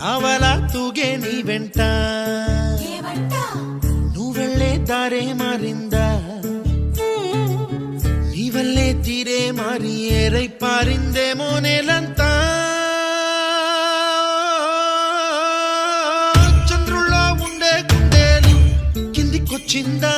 నావలా తూగే నీ వెంట నువ్వెళ్ళే దారే మారిందా నీ వల్లే తీరే మారి ఏరై పారిందేమో నేలంతా చంద్రుల్లో ఉండే గుండెలు కిందికొచ్చిందా